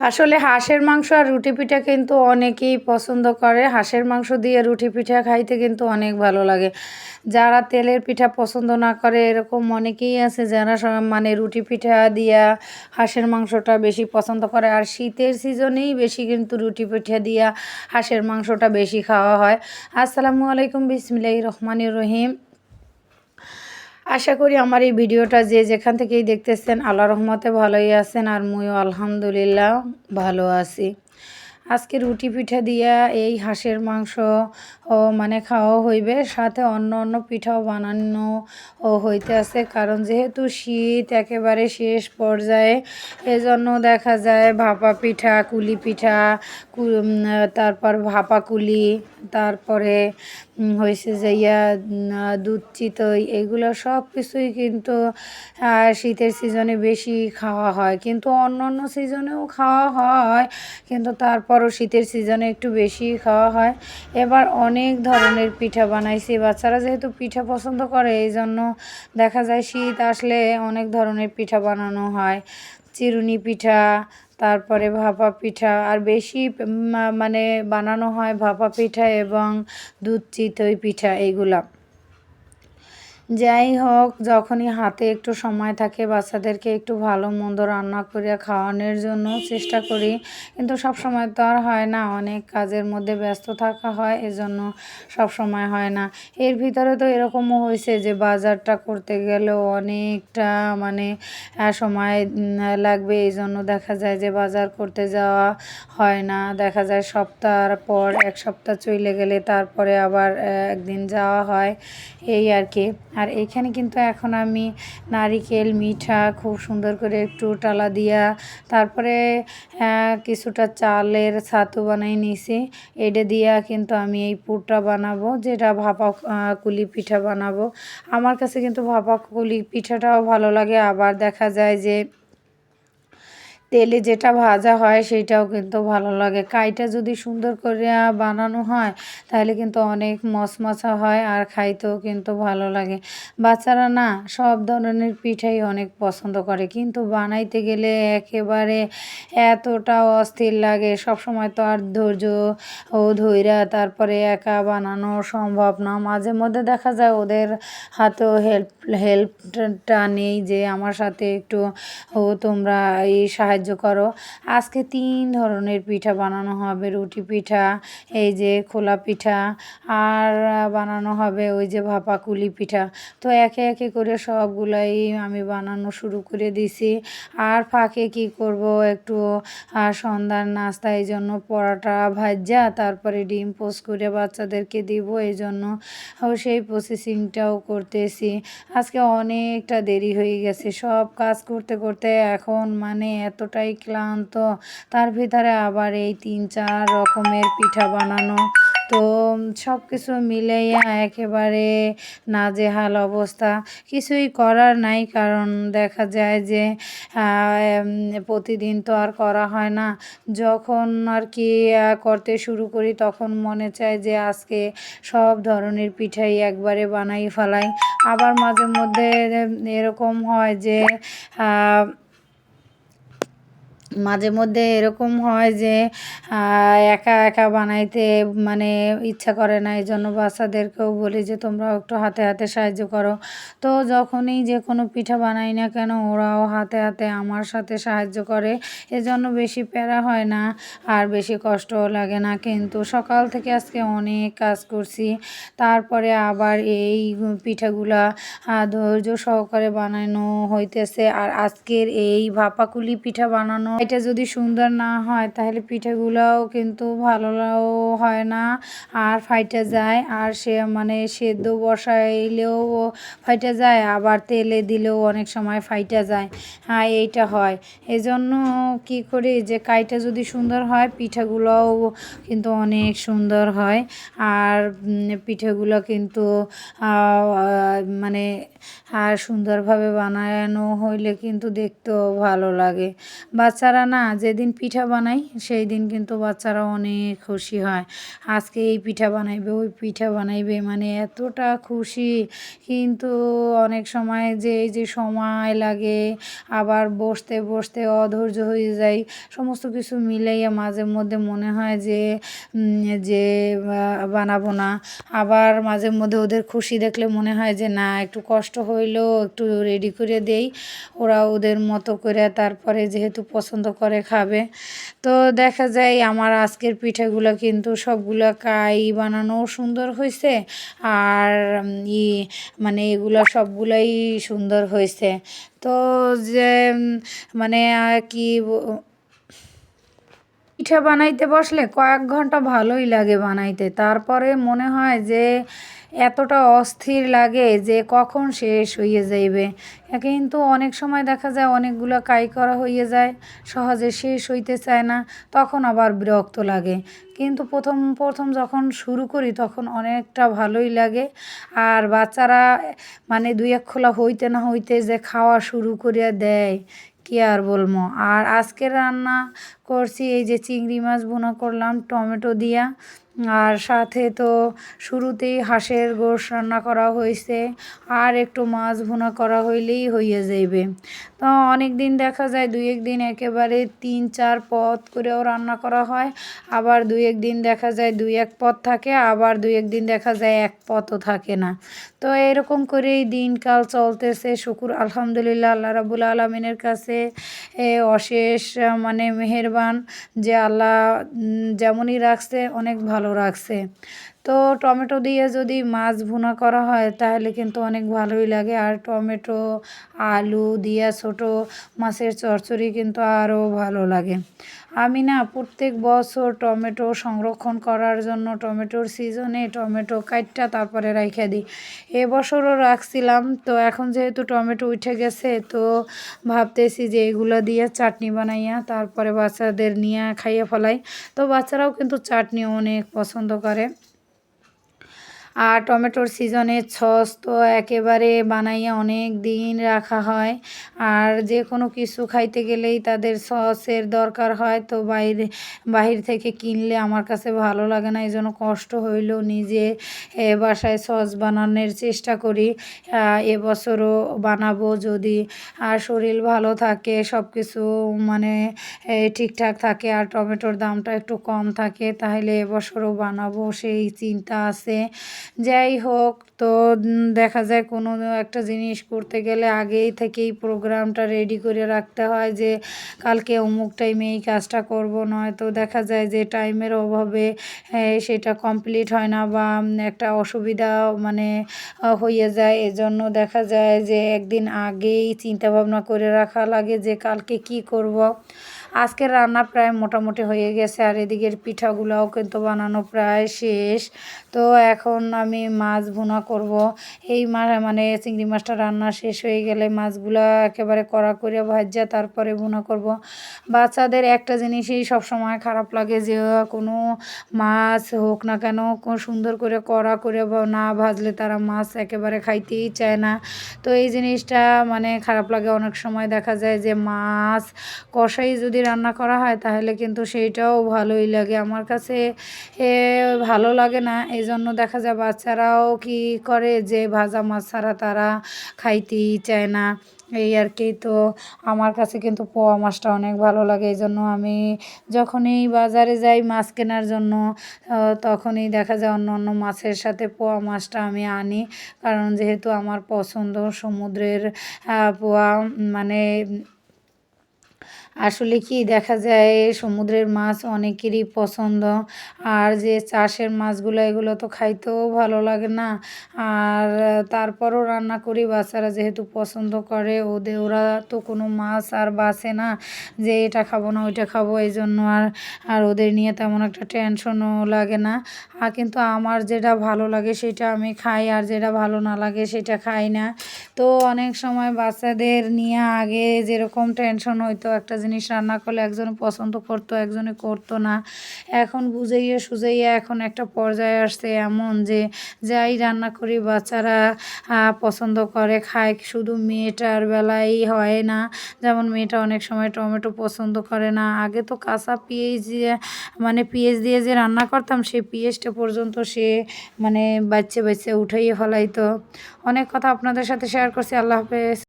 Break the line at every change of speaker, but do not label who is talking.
আসলে হাঁসের মাংস আর রুটি পিঠা কিন্তু অনেকেই পছন্দ করে। হাঁসের মাংস দিয়ে রুটি পিঠা খাইতে কিন্তু অনেক ভালো লাগে। যারা তেলের পিঠা পছন্দ না করে এরকম অনেকেই আছে যারা মানে রুটি পিঠা দিয়া হাঁসের মাংসটা বেশি পছন্দ করে। আর শীতের সিজনেই বেশি কিন্তু রুটি পিঠা দিয়া হাঁসের মাংসটা বেশি খাওয়া হয়। আসসালামু আলাইকুম, বিসমিল্লাহির রহমানির রহিম। আশা করি আমার এই ভিডিওটা যে যেখান থেকেই দেখতেছেন আল্লাহর রহমতে ভালোই আছেন, আর মুইও আলহামদুলিল্লাহ ভালো আছি। আজকে রুটি পিঠা দিয়া এই হাঁসের মাংস মানে খাওয়া হইবে, সাথে অন্য অন্য পিঠাও বানানো হইতে আছে। কারণ যেহেতু শীত একেবারে শেষ পর্যায়ে, এজন্য দেখা যায় ভাপা পিঠা, কুলি পিঠা, তারপর ভাপা কুলি, তারপরে হয়েছে যে দুধ চিতই, এগুলো সব কিছুই কিন্তু শীতের সিজনে বেশি খাওয়া হয়। কিন্তু অন্য অন্য সিজনেও খাওয়া হয়, কিন্তু তারপরও শীতের সিজনে একটু বেশি খাওয়া হয়। এবার অনেক ধরনের পিঠা বানাইছি। বাচ্চারা যেহেতু পিঠা পছন্দ করে, এই জন্য দেখা যায় শীত আসলে অনেক ধরনের পিঠা বানানো হয়। চিরুনি পিঠা, তারপরে ভাপা পিঠা, আর বেশি মানে বানানো হয় ভাপা পিঠা এবং দুধ চিতই পিঠা এইগুলা। যাই হোক, যখনই হাতে একটু সময় থাকে বাচ্চাদেরকে একটু ভালো মন্দ রান্না করে খাওয়ানোর জন্য চেষ্টা করি, কিন্তু সব সময় তো আর হয় না, অনেক কাজের মধ্যে ব্যস্ত থাকা হয়, এজন্য সব সময় হয় না। এর ভিতরে তো এরকমও হয়েছে যে বাজারটা করতে গেলেও অনেকটা মানে সময় লাগবে, এই জন্য দেখা যায় যে বাজার করতে যাওয়া হয় না। দেখা যায় সপ্তাহ পর এক সপ্তাহ চলে গেলে তারপরে আবার একদিন যাওয়া হয়, এই আর কি। আর এইখানে কিন্তু এখন আমি নারিকেল মিঠা খুব সুন্দর করে একটু টালা দিয়া, তারপরে কিছুটা চালের ছাতু বানাই নিছি। এটা দিয়া কিন্তু আমি এই পুরটা বানাবো, যেটা ভাপা কুলি পিঠা বানাবো। আমার কাছে কিন্তু ভাপা কুলি পিঠাটাও ভালো লাগে, আবার দেখা যায় যে তেলে যেটা ভাজা হয় সেটাও কিন্তু ভালো লাগে। কাইটা যদি সুন্দর করে বানানো হয় তাহলে কিন্তু অনেক মচমচা হয়, আর খাইতেও কিন্তু ভালো লাগে। বাচ্চারা না সব ধরনের পিঠাই অনেক পছন্দ করে, কিন্তু বানাইতে গেলে একেবারে এতটা অস্থির লাগে। সব সময় তো আর ধৈর্য ধইরা তারপরে একা বানানো সম্ভব না। মাঝে মধ্যে দেখা যায় ওদের হাতেও হেল্পটা নেই, যে আমার সাথে একটু তোমরা এই সাহায্য করো। আজকে ৩ ধরনের পিঠা বানানো হবে। রুটি পিঠা, এই যে খোলা পিঠা, আর বানানো হবে ওই যে ভাপা কুলি পিঠা। তো একে একে করে সবগুলাই আমি বানানো শুরু করে দিছি। আর ফাঁকে কি করব, একটু সন্ধ্যার নাস্তা, এই জন্য পরোটা ভাজা তারপরে ডিম পোস্ট করে বাচ্চাদেরকে দিব, এই জন্য সেই প্রসেসিংটাও করতেছি। আজকে অনেকটা দেরি হয়ে গেছে সব কাজ করতে করতে, এখন মানে এতটাই ক্লান্ত, তার ভিতরে আবার এই ৩-৪ রকমের পিঠা বানানো। তো সব কিছু মিলাইয়া একেবারে নাজেহাল অবস্থা। কিছুই করার নাই, কারণ দেখা যায় যে প্রতিদিন তো আর করা হয় না। যখন আর কি করতে শুরু করি তখন মনে চায় যে আজকে সব ধরনের পিঠাই একবারে বানাই ফেলাই। আবার মাঝে মধ্যে এরকম হয় যে একা একা বানাইতে মানে ইচ্ছা করে না, এই জন্য বাচ্চাদেরকেও বলি যে তোমরাও একটু হাতে হাতে সাহায্য করো। তো যখনই যে কোনো পিঠা বানাই না কেন ওরাও হাতে হাতে আমার সাথে সাহায্য করে, এজন্য বেশি প্যারা হয় না আর বেশি কষ্টও লাগে না। কিন্তু সকাল থেকে আজকে অনেক কাজ করছি, তারপরে আবার এই পিঠাগুলা ধৈর্য সহকারে বানানো হইতেছে। আর আজকের এই ভাপাকুলি পিঠা বানানো এটা যদি সুন্দর না হয় তাহলে পিঠাগুলোও কিন্তু ভালো হয় না, আর ফাইটা যায়। আর সে মানে সেদ্ধ বসাইলেও ফাইটা যায়, আবার তেলে দিলেও অনেক সময় ফাইটা যায়। এইটা হয়। এজন্য কি করি যে কাইটা যদি সুন্দর হয় পিঠাগুলোও কিন্তু অনেক সুন্দর হয়। আর পিঠেগুলো কিন্তু মানে সুন্দরভাবে বানানো হইলে কিন্তু দেখতেও ভালো লাগে। বাচ্চারা বাচ্চারা না যেদিন পিঠা বানাই সেই দিন কিন্তু বাচ্চারা অনেক খুশি হয়। আজকে এই পিঠা বানাইবে, ওই পিঠা বানাইবে, মানে এতটা খুশি। কিন্তু অনেক সময় যে এই যে সময় লাগে, আবার বসতে বসতে অধৈর্য হয়ে যাই, সমস্ত কিছু মিলাইয়া মাঝে মধ্যে মনে হয় যে যে বানাবো না। আবার মাঝে মধ্যে ওদের খুশি দেখলে মনে হয় যে না, একটু কষ্ট হইলেও একটু রেডি করে দেই, ওরা ওদের মতো করে তারপরে যেহেতু পছন্দ করে খাবে। তো দেখা যায় আমার আজকের পিঠাগুলো কিন্তু সবগুলা বানানো সুন্দর হয়েছে। আর মানে এগুলো সবগুলাই সুন্দর হয়েছে। তো যে মানে কি পিঠা বানাইতে বসলে কয়েক ঘন্টা ভালোই লাগে বানাইতে, তারপরে মনে হয় যে এতটা অস্থির লাগে যে কখন শেষ হয়ে যাইবে। কিন্তু অনেক সময় দেখা যায় অনেকগুলো করা হয়ে যায়, সহজে শেষ হইতে চায় না, তখন আবার বিরক্ত লাগে। কিন্তু প্রথম প্রথম যখন শুরু করি তখন অনেকটা ভালোই লাগে। আর বাচ্চারা মানে দুই এক খোলা হইতে না হইতে যে খাওয়া শুরু করিয়া দেয়, কি আর বলবো। আর আজকের রান্না করছি এই যে চিংড়ি মাছ ভুনা করলাম টমেটো দিয়া, আর সাথে তো শুরুতেই হাঁসের গোশ রান্না করা হয়েছে, আর একটু মাছ ভুনা করা হইলেই হইয়া যাইবে। তো অনেক দিন দেখা যায় দুই এক দিন একেবারে 3-4 পদ করেও রান্না করা হয়, আবার দুই এক দিন দেখা যায় দুই এক পদ থাকে, আবার দুই এক দিন দেখা যায় এক পদও থাকে না। তো এরকম করেই দিনকাল চলতেছে। শুকুর আলহামদুলিল্লাহ আল্লাহ রাব্বুল আলামিনের কাছে অশেষ মানে মেহেরবান যে আল্লাহ যেমনই রাখছে অনেক ভালো রাখছে। তো টমেটো দিয়ে যদি মাছ ভুনা করা হয় তাহলে কিন্তু অনেক ভালোই লাগে। আর টমেটো আলু দিয়া ছোটো মাছের চচ্চড়ি কিন্তু আরও ভালো লাগে। আমি না প্রত্যেক বছর টমেটো সংরক্ষণ করার জন্য টমেটোর সিজনে টমেটো কাইটটা তারপরে রাইখা দিই। এবছরও রাখছিলাম, তো এখন যেহেতু টমেটো উঠে গেছে তো ভাবতেছি যে এগুলো দিয়ে চাটনি বানাইয়া তারপরে বাচ্চাদের নিয়ে খাইয়ে ফেলাই। তো বাচ্চারাও কিন্তু চাটনি অনেক পছন্দ করে। আর টমেটোর সিজনে সস তো একেবারে বানাইয়া অনেক দিন রাখা হয়। আর যে কোনো কিছু খাইতে গেলেই তাদের সসের দরকার হয়, তো বাহির থেকে কিনলে আমার কাছে ভালো লাগে না, এই জন্য কষ্ট হইলেও নিজে বাসায় সস বানানোর চেষ্টা করি। এবছরও বানাবো যদি আর শরীর ভালো থাকে, সব কিছু মানে ঠিকঠাক থাকে আর টমেটোর দামটা একটু কম থাকে, তাহলে এবছরও বানাবো সেই চিন্তা আছে। যাই হোক, তো দেখা যায় কোনো একটা জিনিস করতে গেলে আগেই থেকেই প্রোগ্রামটা রেডি করে রাখতে হয় যে কালকে অমুক টাইমে এই কাজটা করব, নয়তো দেখা যায় যে টাইমের অভাবে সেটা কমপ্লিট হয় না বা একটা অসুবিধা মানে হয়ে যায়। এজন্য দেখা যায় যে একদিন আগেই চিন্তা ভাবনা করে রাখা লাগে যে কালকে কি করব। আজকের রান্না প্রায় মোটামুটি হয়ে গেছে, আর এদিকের পিঠাগুলোও কিন্তু বানানো প্রায় শেষ। তো এখন আমি মাছ ভুনা করব। এই মানে চিংড়ি মাছটা রান্না শেষ হয়ে গেলে মাছগুলো একেবারে কড়া করে ভাজা তারপরে ভুনা করব। বাচ্চাদের একটা জিনিসই সবসময় খারাপ লাগে যে কোনো মাছ হোক না কেন সুন্দর করে কড়া করে না ভাজলে তারা মাছ একেবারে খাইতেই চায় না। তো এই জিনিসটা মানে খারাপ লাগে। অনেক সময় দেখা যায় যে মাছ কষাই যদি রান্না করা হয় তাহলে কিন্তু সেইটাও ভালোই লাগে। আমার কাছে ভালো লাগে না, এই জন্য দেখা যায় বাচ্চারাও কি করে যে ভাজা মাছ ছাড়া তারা খাইতেই চায় না, এই আর কি। তো আমার কাছে কিন্তু পোয়া মাছটা অনেক ভালো লাগে, এই জন্য আমি যখনই বাজারে যাই মাছ কেনার জন্য তখনই দেখা যায় অন্য অন্য মাছের সাথে পোয়া মাছটা আমি আনি, কারণ যেহেতু আমার পছন্দ সমুদ্রের পোয়া। মানে আসলে কি দেখা যায় সমুদ্রের মাছ অনেকেরই পছন্দ, আর যে চাষের মাছগুলো এগুলো তো খাইতেও ভালো লাগে না। আর তারপরও রান্না করি, বাচ্চারা যেহেতু পছন্দ করে, ওরা তো কোনো মাছ আর বাছে না যে এটা খাবো না ওইটা খাবো, এই জন্য আর ওদের নিয়ে তেমন একটা টেনশনও লাগে না। আর কিন্তু আমার যেটা ভালো লাগে সেটা আমি খাই, আর যেটা ভালো না লাগে সেটা খাই না। তো অনেক সময় বাচ্চাদের নিয়ে আগে যেরকম টেনশন হইতো একটা জিনিস জিনিস রান্না করলে একজনে পছন্দ করতো, একজনে করতো না। এখন বুঝাইয়া সুঝাইয়া এখন একটা পর্যায়ে আসছে এমন যে যাই রান্না করি বাচ্চারা পছন্দ করে, খায়। শুধু মেয়েটার বেলায় হয় না, যেমন মেয়েটা অনেক সময় টমেটো পছন্দ করে না। আগে তো কাঁচা পেঁয়াজ দিয়ে মানে পেঁয়াজ দিয়ে যে রান্না করতাম সেই পেঁয়াজটা পর্যন্ত সে মানে বাচ্চা বাচ্চা উঠাইয়ে ফেলাইতো। অনেক কথা আপনাদের সাথে শেয়ার করছি। আল্লাহ হাফেজ।